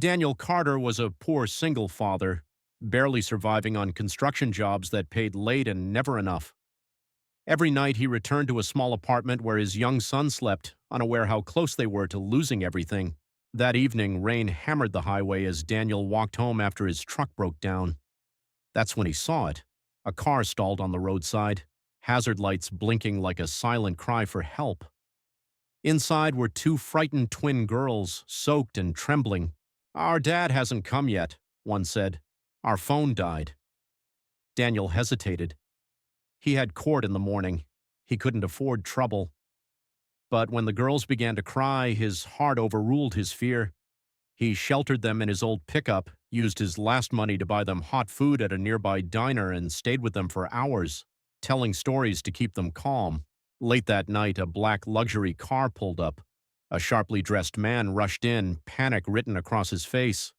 Daniel Carter was a poor single father, barely surviving on construction jobs that paid late and never enough. Every night he returned to a small apartment where his young son slept, unaware how close they were to losing everything. That evening, rain hammered the highway as Daniel walked home after his truck broke down. That's when he saw it. A car stalled on the roadside, hazard lights blinking like a silent cry for help. Inside were two frightened twin girls, soaked and trembling. "Our dad hasn't come yet," one said. "Our phone died." Daniel hesitated. He had court in the morning. He couldn't afford trouble. But when the girls began to cry, his heart overruled his fear. He sheltered them in his old pickup, used his last money to buy them hot food at a nearby diner, and stayed with them for hours, telling stories to keep them calm. Late that night, a black luxury car pulled up. A sharply dressed man rushed in, panic written across his face.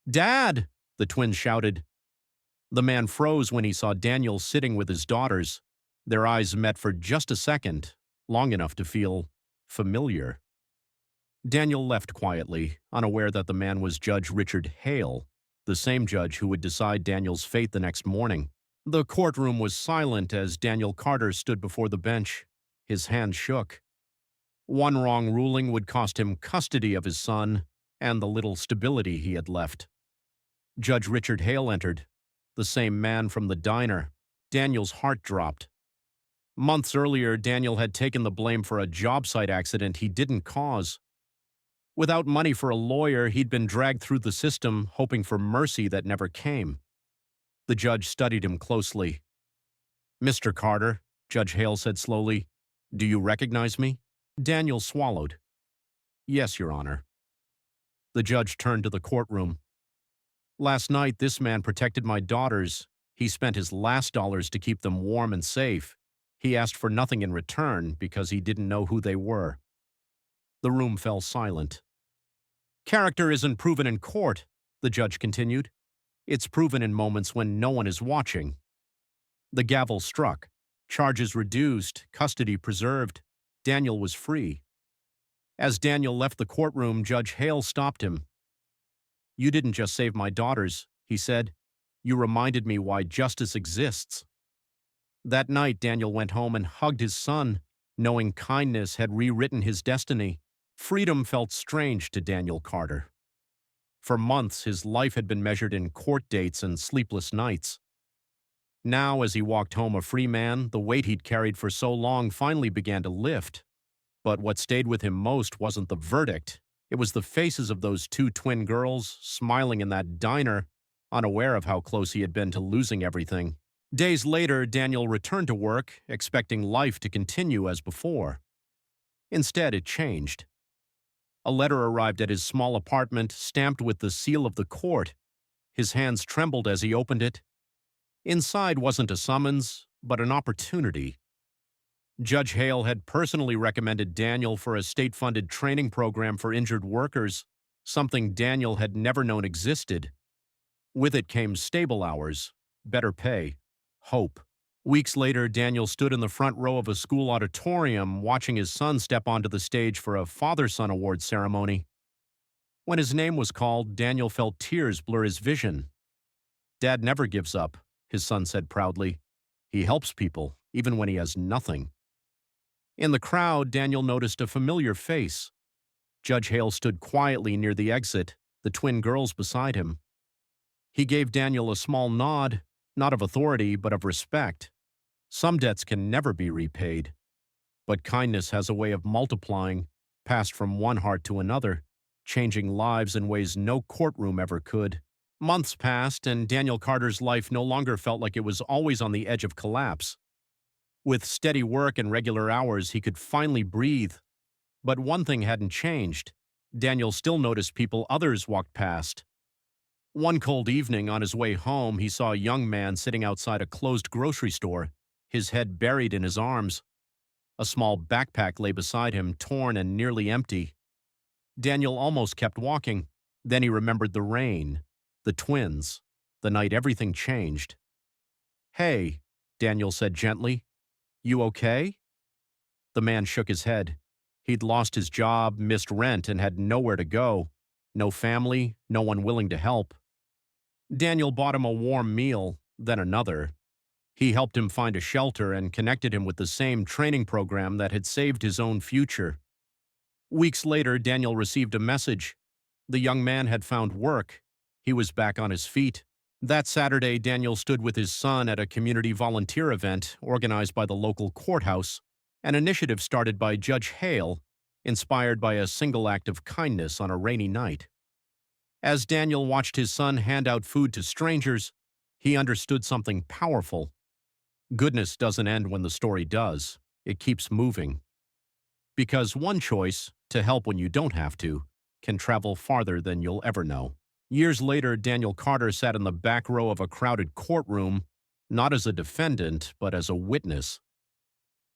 "Dad!" the twins shouted. The man froze when he saw Daniel sitting with his daughters. Their eyes met for just a second, long enough to feel familiar. Daniel left quietly, unaware that the man was Judge Richard Hale, the same judge who would decide Daniel's fate the next morning. The courtroom was silent as Daniel Carter stood before the bench. His hand shook. One wrong ruling would cost him custody of his son and the little stability he had left. Judge Richard Hale entered, the same man from the diner. Daniel's heart dropped. Months earlier, Daniel had taken the blame for a job site accident he didn't cause. Without money for a lawyer, he'd been dragged through the system, hoping for mercy that never came. The judge studied him closely. "Mr. Carter," Judge Hale said slowly, "do you recognize me?" Daniel swallowed. "Yes, Your Honor." The judge turned to the courtroom. "Last night, this man protected my daughters. He spent his last dollars to keep them warm and safe. He asked for nothing in return because he didn't know who they were." The room fell silent. "Character isn't proven in court," the judge continued. "It's proven in moments when no one is watching." The gavel struck. Charges reduced, custody preserved. Daniel was free. As Daniel left the courtroom, Judge Hale stopped him. "You didn't just save my daughters," he said. "You reminded me why justice exists." That night, Daniel went home and hugged his son, knowing kindness had rewritten his destiny. Freedom felt strange to Daniel Carter. For months, his life had been measured in court dates and sleepless nights. Now, as he walked home a free man, the weight he'd carried for so long finally began to lift. But what stayed with him most wasn't the verdict. It was the faces of those two twin girls, smiling in that diner, unaware of how close he had been to losing everything. Days later, Daniel returned to work, expecting life to continue as before. Instead, it changed. A letter arrived at his small apartment, stamped with the seal of the court. His hands trembled as he opened it. Inside wasn't a summons, but an opportunity. Judge Hale had personally recommended Daniel for a state-funded training program for injured workers, something Daniel had never known existed. With it came stable hours, better pay, hope. Weeks later, Daniel stood in the front row of a school auditorium watching his son step onto the stage for a father-son award ceremony. When his name was called, Daniel felt tears blur his vision. "Dad never gives up," his son said proudly. "He helps people, even when he has nothing." In the crowd, Daniel noticed a familiar face. Judge Hale stood quietly near the exit, the twin girls beside him. He gave Daniel a small nod, not of authority, but of respect. Some debts can never be repaid. But kindness has a way of multiplying, passed from one heart to another, changing lives in ways no courtroom ever could. Months passed, and Daniel Carter's life no longer felt like it was always on the edge of collapse. With steady work and regular hours, he could finally breathe. But one thing hadn't changed. Daniel still noticed people others walked past. One cold evening on his way home, he saw a young man sitting outside a closed grocery store, his head buried in his arms. A small backpack lay beside him, torn and nearly empty. Daniel almost kept walking. Then he remembered the rain, the twins, the night everything changed. "Hey," Daniel said gently, "you okay?" The man shook his head. He'd lost his job, missed rent, and had nowhere to go. No family, no one willing to help. Daniel bought him a warm meal, then another. He helped him find a shelter and connected him with the same training program that had saved his own future. Weeks later, Daniel received a message. The young man had found work. He was back on his feet. That Saturday, Daniel stood with his son at a community volunteer event organized by the local courthouse, an initiative started by Judge Hale, inspired by a single act of kindness on a rainy night. As Daniel watched his son hand out food to strangers, he understood something powerful. Goodness doesn't end when the story does. It keeps moving. Because one choice, to help when you don't have to, can travel farther than you'll ever know. Years later, Daniel Carter sat in the back row of a crowded courtroom, not as a defendant, but as a witness.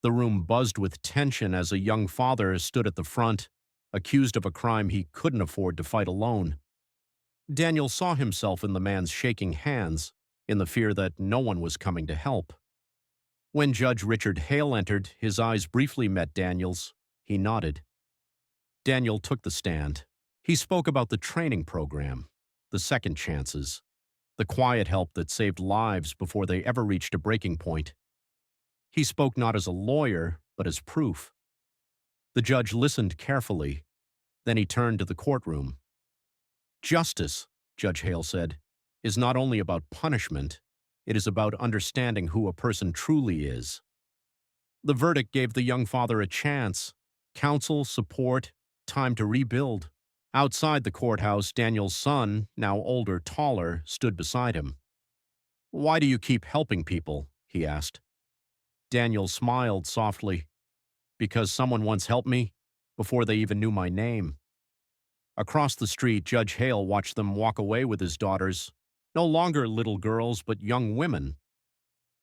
The room buzzed with tension as a young father stood at the front, accused of a crime he couldn't afford to fight alone. Daniel saw himself in the man's shaking hands, in the fear that no one was coming to help. When Judge Richard Hale entered, his eyes briefly met Daniel's. He nodded. Daniel took the stand. He spoke about the training program, the second chances, the quiet help that saved lives before they ever reached a breaking point. He spoke not as a lawyer, but as proof. The judge listened carefully. Then he turned to the courtroom. Justice, Judge Hale said, is not only about punishment, it is about understanding who a person truly is. The verdict gave the young father a chance, counsel, support, time to rebuild. Outside the courthouse, Daniel's son, now older, taller, stood beside him. "Why do you keep helping people?" he asked. Daniel smiled softly. "Because someone once helped me, before they even knew my name." Across the street, Judge Hale watched them walk away with his daughters, no longer little girls, but young women.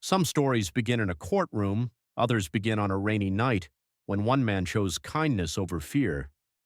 Some stories begin in a courtroom, others begin on a rainy night, when one man chose kindness over fear.